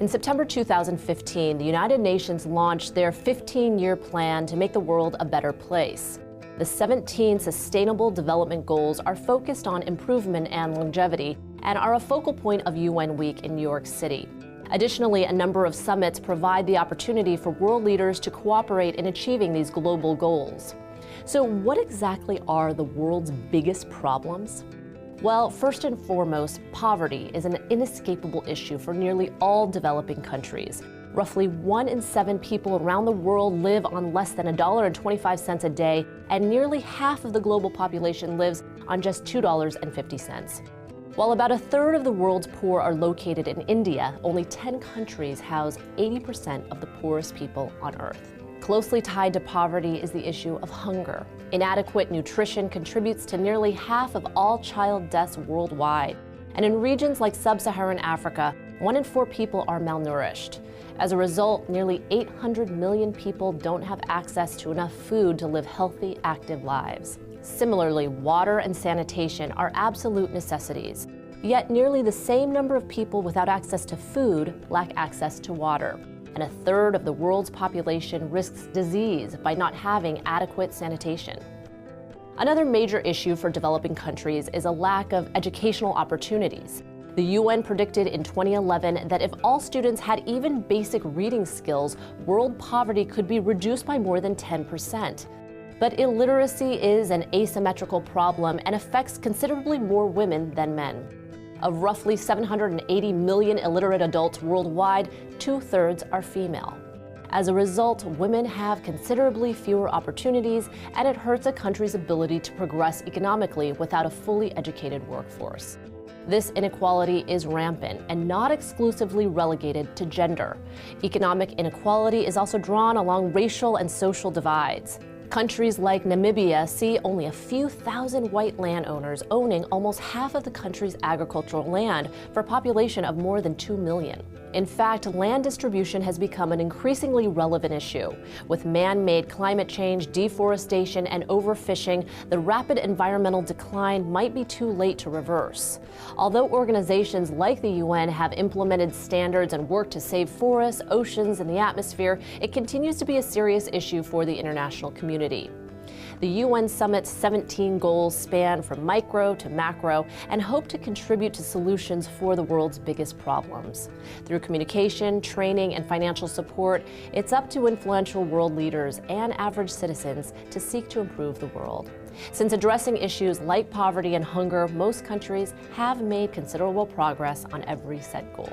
In September 2015, the United Nations launched their 15-year plan to make the world a better place. The 17 Sustainable Development Goals are focused on improvement and longevity and are a focal point of UN Week in New York City. Additionally, a number of summits provide the opportunity for world leaders to cooperate in achieving these global goals. So what exactly are the world's biggest problems? Well, first and foremost, poverty is an inescapable issue for nearly all developing countries. Roughly 1 in 7 people around the world live on less than $1.25 a day, and nearly half of the global population lives on just $2.50. While about a third of the world's poor are located in India, only 10 countries house 80% of the poorest people on Earth. Closely tied to poverty is the issue of hunger. Inadequate nutrition contributes to nearly half of all child deaths worldwide. And in regions like sub-Saharan Africa, 1 in 4 people are malnourished. As a result, nearly 800 million people don't have access to enough food to live healthy, active lives. Similarly, water and sanitation are absolute necessities. Yet nearly the same number of people without access to food lack access to water. And a third of the world's population risks disease by not having adequate sanitation. Another major issue for developing countries is a lack of educational opportunities. The UN predicted in 2011 that if all students had even basic reading skills, world poverty could be reduced by more than 10%. But illiteracy is an asymmetrical problem and affects considerably more women than men. Of roughly 780 million illiterate adults worldwide, 2/3 are female. As a result, women have considerably fewer opportunities, and it hurts a country's ability to progress economically without a fully educated workforce. This inequality is rampant and not exclusively relegated to gender. Economic inequality is also drawn along racial and social divides. Countries like Namibia see only a few thousand white landowners owning almost half of the country's agricultural land for a population of more than 2 million. In fact, land distribution has become an increasingly relevant issue. With man-made climate change, deforestation, and overfishing, the rapid environmental decline might be too late to reverse. Although organizations like the UN have implemented standards and worked to save forests, oceans, and the atmosphere, it continues to be a serious issue for the international community. The UN Summit's 17 goals span from micro to macro and hope to contribute to solutions for the world's biggest problems. Through communication, training, and financial support, it's up to influential world leaders and average citizens to seek to improve the world. Since addressing issues like poverty and hunger, most countries have made considerable progress on every set goal.